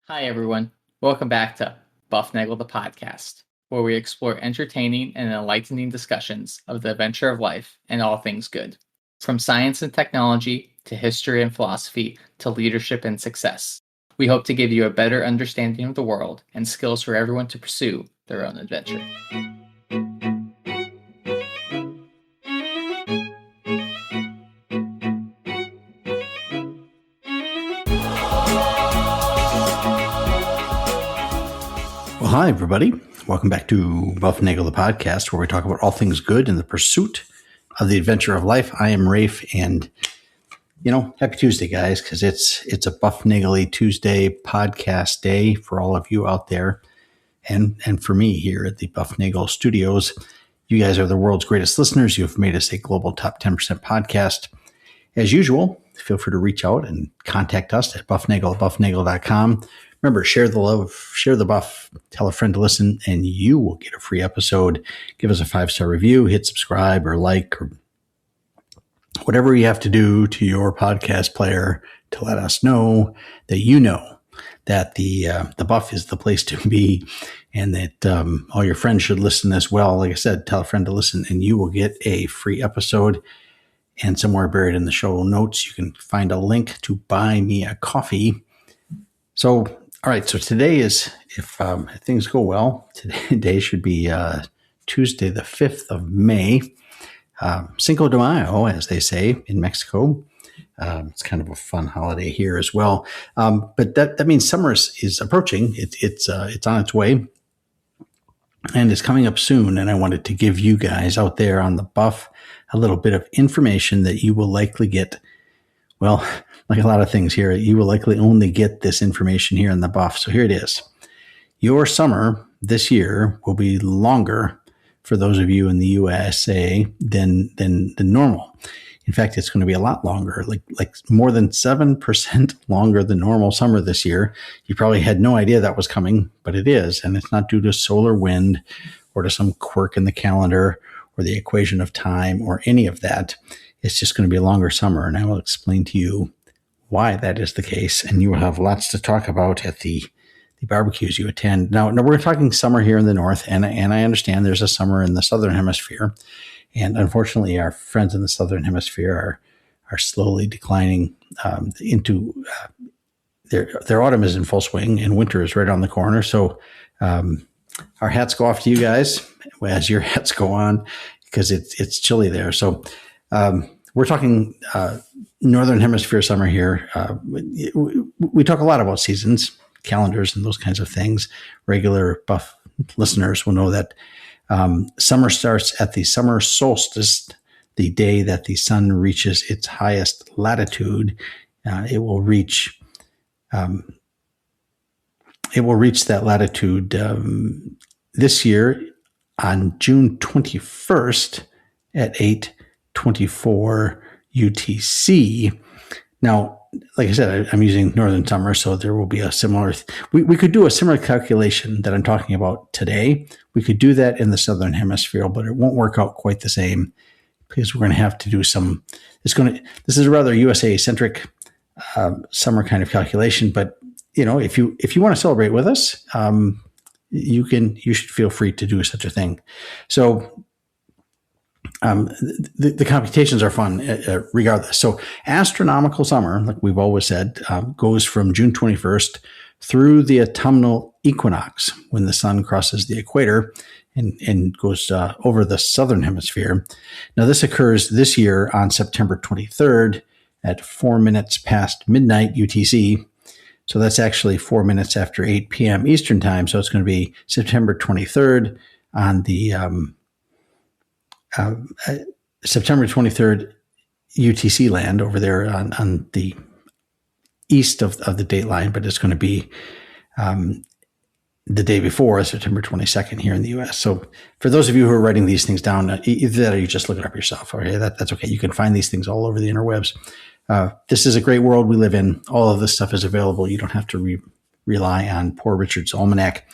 Hi, everyone. Welcome back to Bufnagle the podcast, where we explore entertaining and enlightening discussions of the adventure of life and all things good, from science and technology to history and philosophy to leadership and success. We hope to give you a better understanding of the world and skills for everyone to pursue their own adventure. Well, hi, everybody. Welcome back to Bufnagle, the podcast, where we talk about all things good in the pursuit of the adventure of life. I am Rafe, and, happy Tuesday, guys, because it's a Bufnagle Tuesday podcast day for all of you out there, and for me here at the Bufnagle Studios. You guys are the world's greatest listeners. You've made us a global top 10% podcast. As usual, feel free to reach out and contact us at bufnagle@bufnagle.com. Remember, share the love, share the buff, tell a friend to listen, and you will get a free episode. Give us a 5-star review, hit subscribe or like, or whatever you have to do to your podcast player to let us know that you know that the buff is the place to be, and that all your friends should listen as well. Like I said, tell a friend to listen, and you will get a free episode. And somewhere buried in the show notes, you can find a link to buy me a coffee. So, all right. So today is, if things go well, today should be Tuesday, the 5th of May, Cinco de Mayo, as they say in Mexico. It's kind of a fun holiday here as well. But that means summer is approaching. It's on its way, and it's coming up soon. And I wanted to give you guys out there on the buff a little bit of information that you will likely get. Well, like a lot of things here, you will likely only get this information here in the buff. So here it is. Your summer this year will be longer for those of you in the USA than normal. In fact, it's going to be a lot longer, like more than 7% longer than normal summer this year. You probably had no idea that was coming, but it is. And it's not due to solar wind or to some quirk in the calendar or the equation of time or any of that. It's just going to be a longer summer. And I will explain to you why that is the case. And you will have lots to talk about at the barbecues you attend. Now we're talking summer here in the north, and I understand there's a summer in the southern hemisphere. And unfortunately, our friends in the southern hemisphere are slowly declining into their autumn is in full swing and winter is right on the corner. So our hats go off to you guys as your hats go on, because it's chilly there. So we're talking northern hemisphere summer here. We talk a lot about seasons, calendars, and those kinds of things. Regular buff listeners will know that summer starts at the summer solstice, the day that the sun reaches its highest latitude. It will reach that latitude this year on June 21st at 8:24 UTC. Now, like I said, I'm using northern summer, so there will be a similar. We could do a similar calculation that I'm talking about today. We could do that in the southern hemisphere, but it won't work out quite the same, because we're going to have to do some. This is a rather USA centric summer kind of calculation. But if you want to celebrate with us, you should feel free to do such a thing. So the computations are fun regardless. So astronomical summer, like we've always said, goes from June 21st through the autumnal equinox, when the sun crosses the equator and goes over the southern hemisphere. Now, this occurs this year on September 23rd at 4 minutes past midnight UTC. So that's actually 4 minutes after 8 p.m. Eastern time. So it's going to be September 23rd on the September 23rd UTC land over there on the east of the date line, but it's going to be the day before, September 22nd here in the U.S. So for those of you who are writing these things down, either that or you just look it up yourself. Okay, that's okay. You can find these things all over the interwebs. This is a great world we live in. All of this stuff is available. You don't have to rely on Poor Richard's Almanac.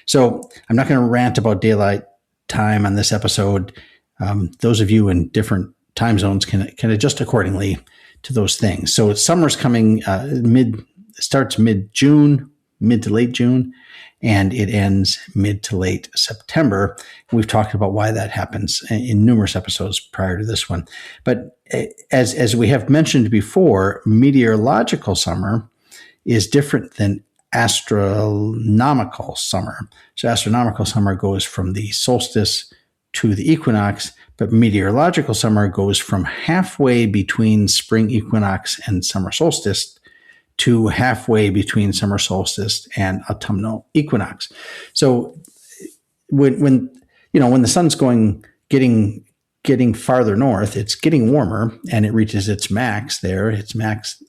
So I'm not going to rant about daylight time on this episode. Those of you in different time zones can adjust accordingly to those things. So summer's coming starts mid-June, mid to late June, and it ends mid to late September. We've talked about why that happens in numerous episodes prior to this one. But as we have mentioned before, meteorological summer is different than astronomical summer. So astronomical summer goes from the solstice to the equinox, but meteorological summer goes from halfway between spring equinox and summer solstice to halfway between summer solstice and autumnal equinox. So when the sun's getting farther north, it's getting warmer and it reaches its max there, its max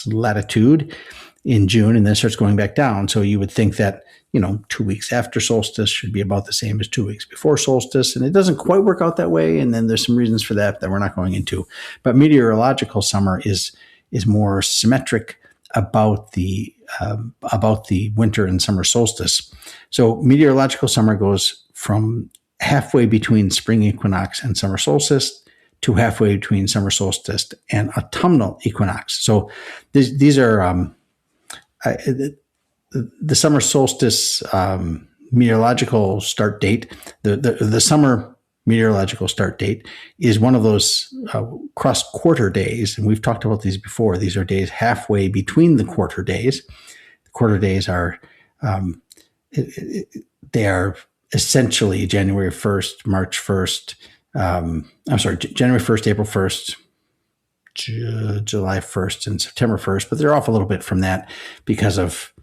latitude in June, and then starts going back down. So you would think that 2 weeks after solstice should be about the same as 2 weeks before solstice, and it doesn't quite work out that way. And then there's some reasons for that we're not going into. But meteorological summer is more symmetric about the winter and summer solstice. So meteorological summer goes from halfway between spring equinox and summer solstice to halfway between summer solstice and autumnal equinox. So these are the summer solstice meteorological start date. The summer meteorological start date is one of those cross quarter days, and we've talked about these before. These are days halfway between the quarter days. The quarter days are they are essentially January 1st, March 1st. January 1st, April 1st, July 1st, and September 1st, but they're off a little bit from that because of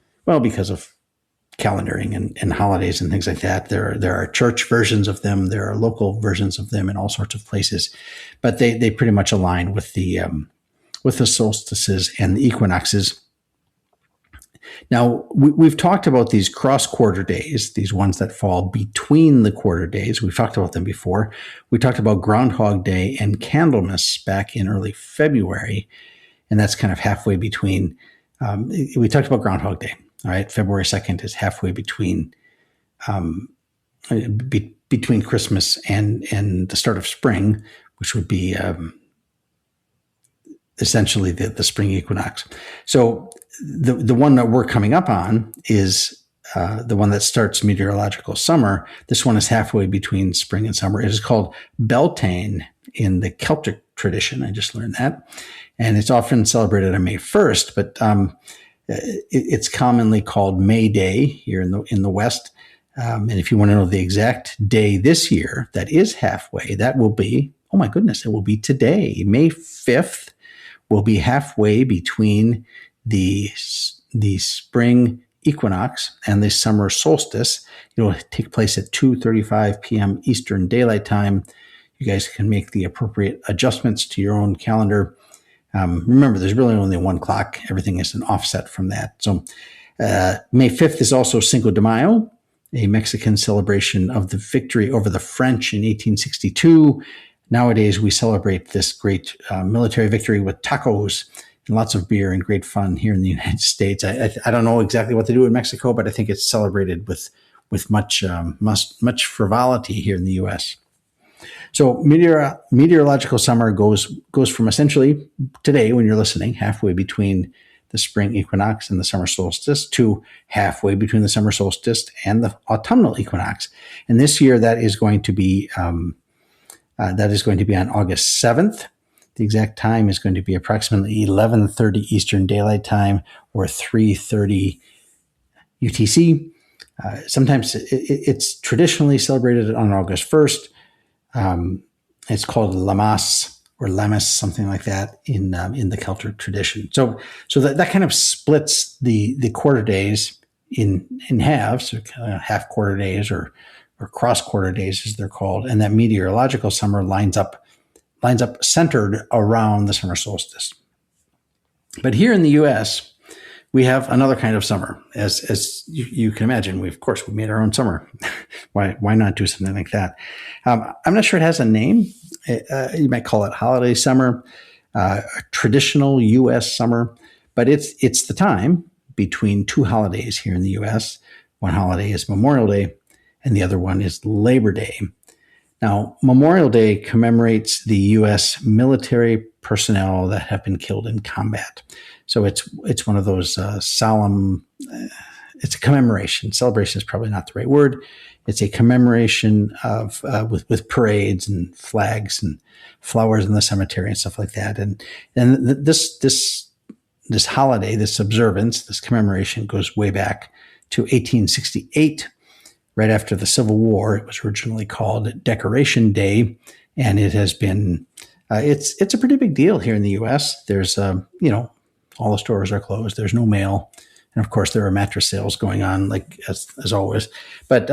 calendaring and holidays and things like that. There are church versions of them. There are local versions of them in all sorts of places, but they pretty much align with the solstices and the equinoxes. Now, we've talked about these cross-quarter days, these ones that fall between the quarter days. We've talked about them before. We talked about Groundhog Day and Candlemas back in early February, and that's kind of halfway between. We talked about Groundhog Day. All right, February 2nd is halfway between between Christmas and the start of spring, which would be essentially the spring equinox. So the one that we're coming up on is the one that starts meteorological summer. This one is halfway between spring and summer. It is called Beltane in the Celtic tradition. I just learned that. And it's often celebrated on May 1st, but it's commonly called May Day here in the West. And if you want to know the exact day this year that is halfway, that will be, oh my goodness, it will be today. May 5th will be halfway between the spring equinox and the summer solstice. It will take place at 2:35 p.m. Eastern Daylight Time. You guys can make the appropriate adjustments to your own calendar. Remember, there's really only one clock. Everything is an offset from that. So May 5th is also Cinco de Mayo, a Mexican celebration of the victory over the French in 1862. Nowadays, we celebrate this great military victory with tacos and lots of beer and great fun here in the United States. I don't know exactly what to do in Mexico, but I think it's celebrated with much frivolity here in the U.S. So meteorological summer goes from essentially today, when you're listening, halfway between the spring equinox and the summer solstice, to halfway between the summer solstice and the autumnal equinox. And this year, that is going to be on August 7th. The exact time is going to be approximately 11:30 Eastern Daylight Time or 3:30 UTC. Sometimes it's traditionally celebrated on August 1st. It's called Lammas or Lammas, something like that in the Celtic tradition. So that kind of splits the quarter days in halves, so half quarter days or cross quarter days as they're called, and that meteorological summer lines up centered around the summer solstice. But here in the U.S., we have another kind of summer. As you can imagine, we made our own summer. Why not do something like that? I'm not sure it has a name. You might call it holiday summer, a traditional U.S. summer, but it's the time between two holidays here in the U.S. One holiday is Memorial Day, and the other one is Labor Day. Now, Memorial Day commemorates the U.S. military personnel that have been killed in combat. So it's one of those solemn. It's a commemoration. Celebration is probably not the right word. It's a commemoration of with parades and flags and flowers in the cemetery and stuff like that. And this holiday, this observance, this commemoration goes way back to 1868, right after the Civil War. It was originally called Decoration Day, and it has been. It's a pretty big deal here in the U.S. There's all the stores are closed. There's no mail. And of course, there are mattress sales going on, like as always. But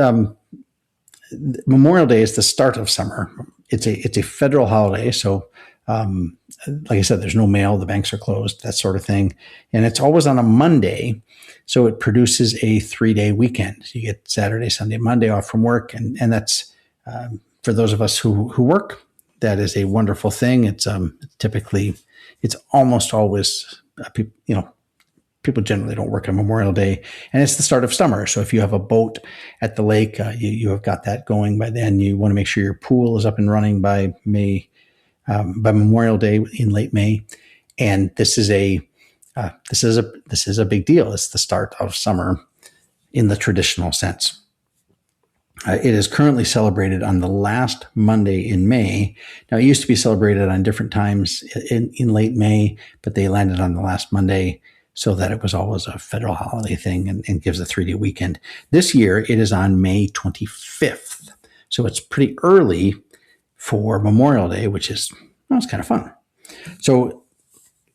Memorial Day is the start of summer. It's a federal holiday, so like I said, there's no mail. The banks are closed, that sort of thing, and it's always on a Monday, so it produces a 3-day weekend. So you get Saturday, Sunday, Monday off from work, and that's for those of us who work. That is a wonderful thing. It's it's almost always people generally don't work on Memorial Day, and it's the start of summer. So if you have a boat at the lake, you have got that going by then. You want to make sure your pool is up and running by Memorial Day in late May. And this is a big deal. It's the start of summer in the traditional sense. It is currently celebrated on the last Monday in May. Now, it used to be celebrated on different times in late May, but they landed on the last Monday so that it was always a federal holiday thing and gives a 3-day weekend. This year, it is on May 25th. So it's pretty early for Memorial Day, which is, it's kind of fun. So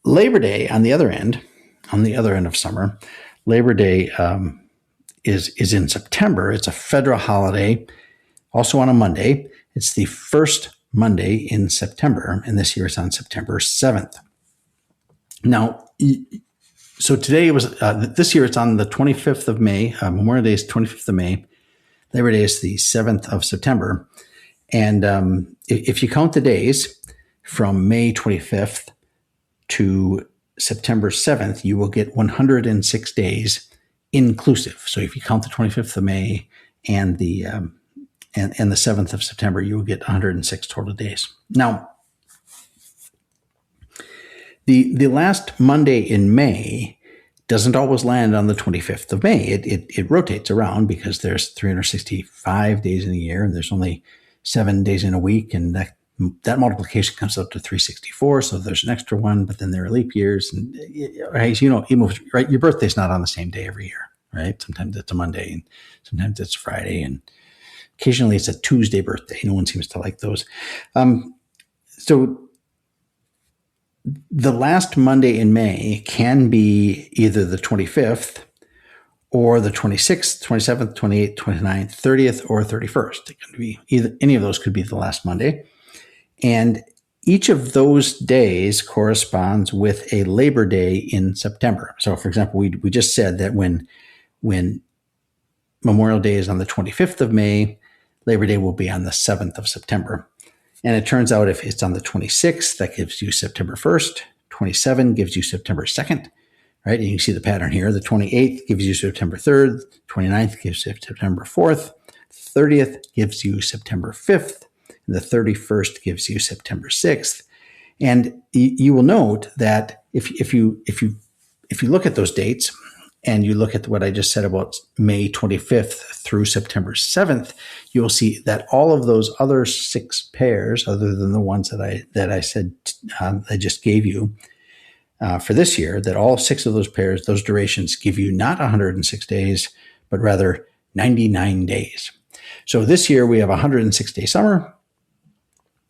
Labor Day, on the other end of summer, Labor Day is in September. It's a federal holiday, also on a Monday. It's the first Monday in September, and this year it's on September 7th. Now, so today was this year it's on the 25th of May. Memorial Day is 25th of May. Labor Day is the 7th of September. And if you count the days from May 25th to September 7th, you will get 106 days inclusive. So if you count the 25th of May and the 7th of September, you will get 106 total days. Now, the last Monday in May doesn't always land on the 25th of May. It rotates around because there's 365 days in a year and there's only 7 days in a week, and that multiplication comes up to 364. So there's an extra one, but then there are leap years, and right, your birthday's not on the same day every year, right? Sometimes it's a Monday, and sometimes it's Friday, and occasionally it's a Tuesday birthday. No one seems to like those. So the last Monday in May can be either the 25th or the 26th, 27th, 28th, 29th, 30th, or 31st. It could be any of those could be the last Monday. And each of those days corresponds with a Labor Day in September. So, for example, we just said that when Memorial Day is on the 25th of May, Labor Day will be on the 7th of September. And it turns out if it's on the 26th, that gives you September 1st. 27 gives you September 2nd, right? And you can see the pattern here. The 28th gives you September 3rd. 29th gives you September 4th. 30th gives you September 5th. And the 31st gives you September 6th. And you will note that if you look at those dates and you look at what I just said about May 25th through September 7th, you will see that all of those other 6 pairs, other than the ones that I said I just gave you for this year, that all 6 of those pairs, those durations, give you not 106 days, but rather 99 days. So this year we have a 106-day summer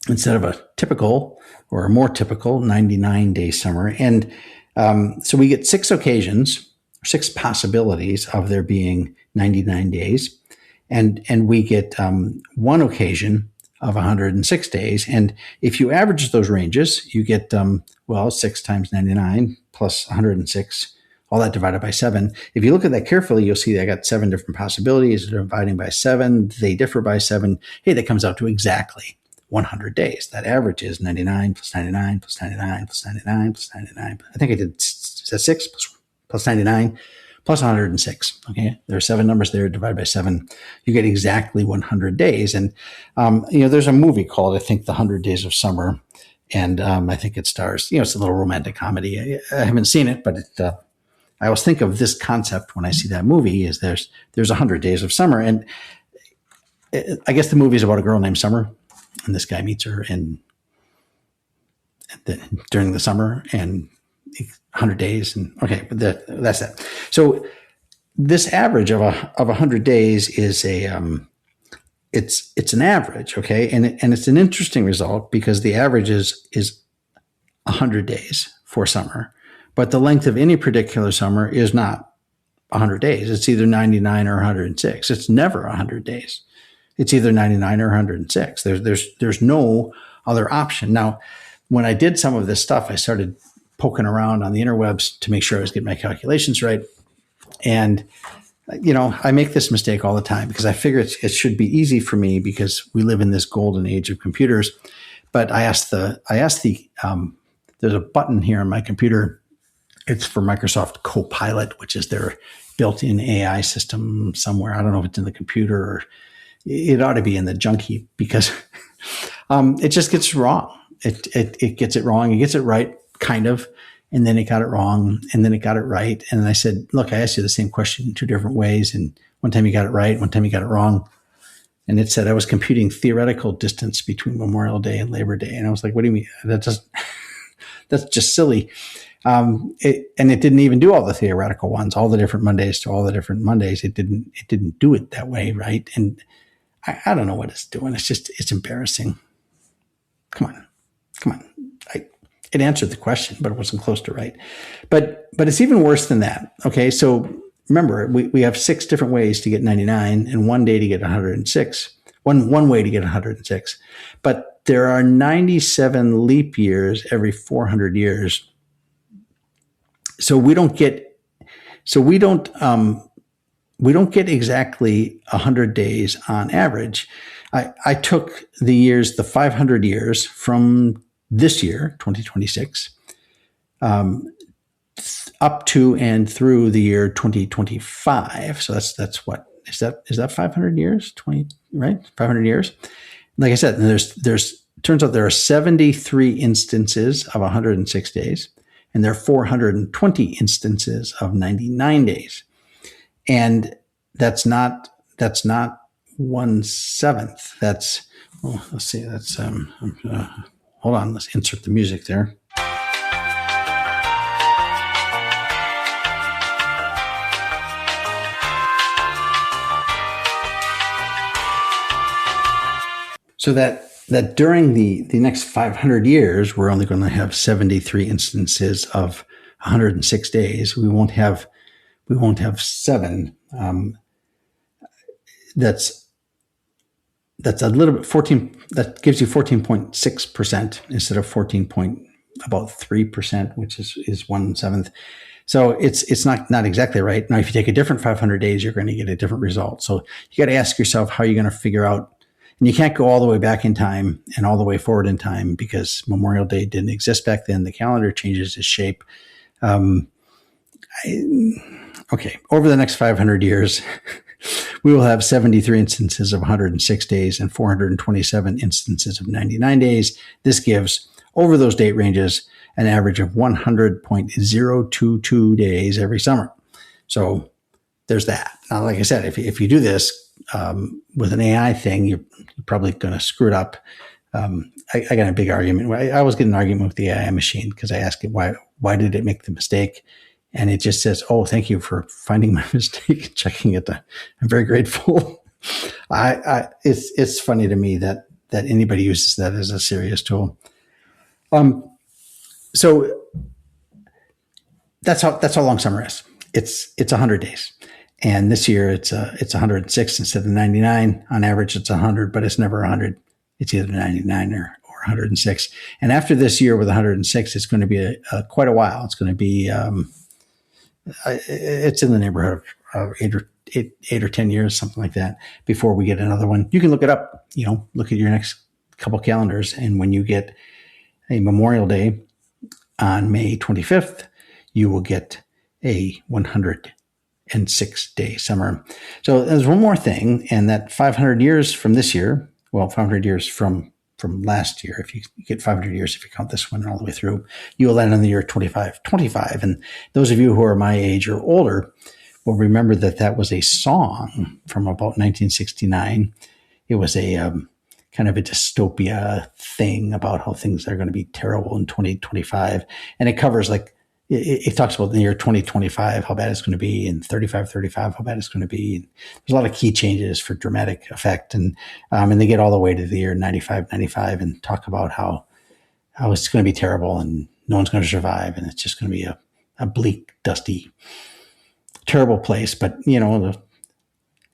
instead of a typical or a more typical 99-day summer. And so we get 6 occasions, 6 possibilities of there being 99 days. And we get 1 occasion of 106 days. And if you average those ranges, you get, 6 times 99 plus 106, all that divided by 7. If you look at that carefully, you'll see that I got 7 different possibilities. Dividing by 7, they differ by 7. Hey, that comes out to exactly 100 days. That average is 99 plus 99 plus 99 plus 99 plus 99. I think I did 6 plus 99 plus 106. Okay, there are 7 numbers there divided by 7. You get exactly 100 days. And there's a movie called, I think, The 100 Days of Summer, And I think it stars, it's a little romantic comedy. I haven't seen it, but I always think of this concept when I see that movie is there's 100 days of summer. And I guess the movie is about a girl named Summer, and this guy meets her during the summer and 100 days. And okay, but that's that. So this average of 100 days is it's an average, okay, and it's an interesting result because the average is 100 days for summer, but the length of any particular summer is not 100 days. It's either 99 or 106. It's never 100 days. It's either 99 or 106. There's no other option. Now, when I did some of this stuff, I started poking around on the interwebs to make sure I was getting my calculations right. And, I make this mistake all the time because I figure it should be easy for me because we live in this golden age of computers. But I asked there's a button here on my computer. It's for Microsoft Copilot, which is their built-in AI system somewhere. I don't know if it's in the computer or it ought to be in the junk heap because it just gets wrong. It gets it wrong. It gets it right, kind of. And then it got it wrong. And then it got it right. And I said, look, I asked you the same question in two different ways. And one time you got it right. One time you got it wrong. And it said I was computing theoretical distance between Memorial Day and Labor Day. And I was like, what do you mean? That's just silly. And it didn't even do all the theoretical ones, all the different Mondays to all the different Mondays. It didn't do it that way. Right. And I don't know what it's doing. It's embarrassing. Come on. It answered the question, but it wasn't close to right. But it's even worse than that. Okay. So remember, we have 6 different ways to get 99 and one day to get 106. One way to get 106. But there are 97 leap years every 400 years. So we don't get exactly 100 days on average. I took the 500 years from this year, 2026, up to and through the year 2025. So that's what is that 500 years? 20, right? 500 years. Like I said, turns out there are 73 instances of 106 days, and there are 420 instances of 99 days, and that's not 1/7. That's let's see. That's hold on, let's insert the music there. So that during the next 500 years, we're only going to have 73 instances of 106 days. We won't have 7. That's a little bit 14. That gives you 14.6% instead of about 3%, which is 1/7. So it's not exactly right. Now, if you take a different 500 days, you're going to get a different result. So you got to ask yourself how you're going to figure out. And you can't go all the way back in time and all the way forward in time because Memorial Day didn't exist back then. The calendar changes its shape. Okay, over the next 500 years, we will have 73 instances of 106 days and 427 instances of 99 days. This gives, over those date ranges, an average of 100.022 days every summer. So there's that. Now, like I said, if you do this with an AI thing, you're probably going to screw it up. I got a big argument. I always get an argument with the AI machine because I ask it, why did it make the mistake? And it just says, oh, thank you for finding my mistake and checking it. I'm very grateful. It's funny to me that anybody uses that as a serious tool. So that's how long summer is. It's 100 days. And this year it's 106 instead of 99. On average, it's 100, but it's never 100. It's either 99 or 106. And after this year with 106, it's going to be quite a while. It's going to be, it's in the neighborhood of 8 or 10 years, something like that, before we get another one. You can look it up, look at your next couple calendars. And when you get a Memorial Day on May 25th, you will get a 106-day summer. So there's one more thing, and that 500 years from this year, 500 years from from last year. If you get 500 years, if you count this one all the way through, you will land on the year 2525. And those of you who are my age or older will remember that was a song from about 1969. It was a kind of a dystopia thing about how things are going to be terrible in 2025. And it covers it talks about the year 2025, how bad it's going to be, and 3535, how bad it's going to be. And there's a lot of key changes for dramatic effect. And they get all the way to the year 95 and talk about how it's going to be terrible and no one's going to survive. And it's just going to be a bleak, dusty, terrible place. But,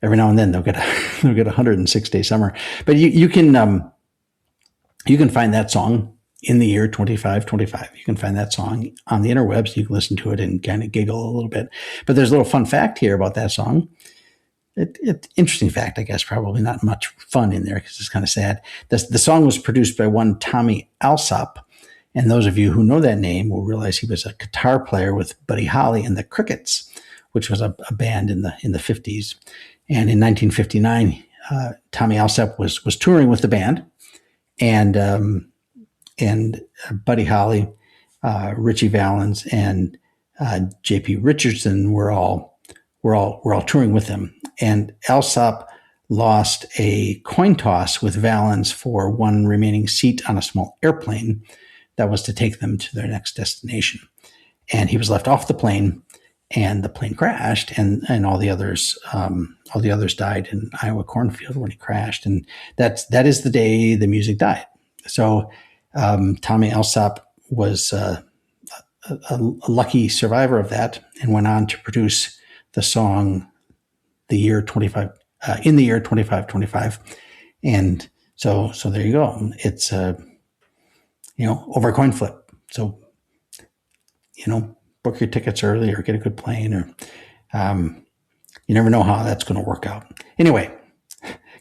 every now and then they'll get a 106-day summer. But you can find that song in the year 2525. You can find that song on the interwebs. You can listen to it and kind of giggle a little bit. But there's a little fun fact here about that song. Interesting fact, I guess, probably not much fun in there because it's kind of sad. The song was produced by one Tommy Alsop. And those of you who know that name will realize he was a guitar player with Buddy Holly and the Crickets, which was a band in the 50s. And in 1959, Tommy Alsop was touring with the band, and Buddy Holly, Richie Valens, and J.P. Richardson were all touring with him. And Alsop lost a coin toss with Valens for one remaining seat on a small airplane that was to take them to their next destination. And he was left off the plane, and the plane crashed, and all the others died in Iowa cornfield when he crashed. And that is the day the music died. So Tommy Alsop was a lucky survivor of that, and went on to produce the song in the year 2525. And so there you go. It's over a coin flip. So book your tickets early or get a good plane, or you never know how that's going to work out. Anyway,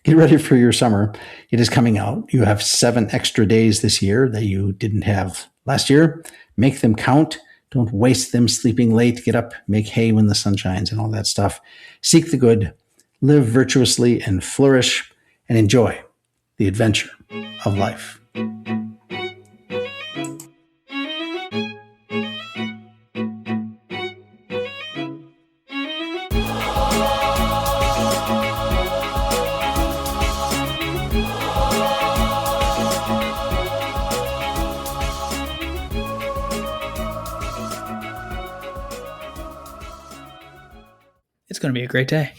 get ready for your summer. It is coming out. You have 7 extra days this year that you didn't have last year. Make them count. Don't waste them sleeping late. Get up, make hay when the sun shines, and all that stuff. Seek the good, live virtuously, and flourish, and enjoy the adventure of life. It's going to be a great day.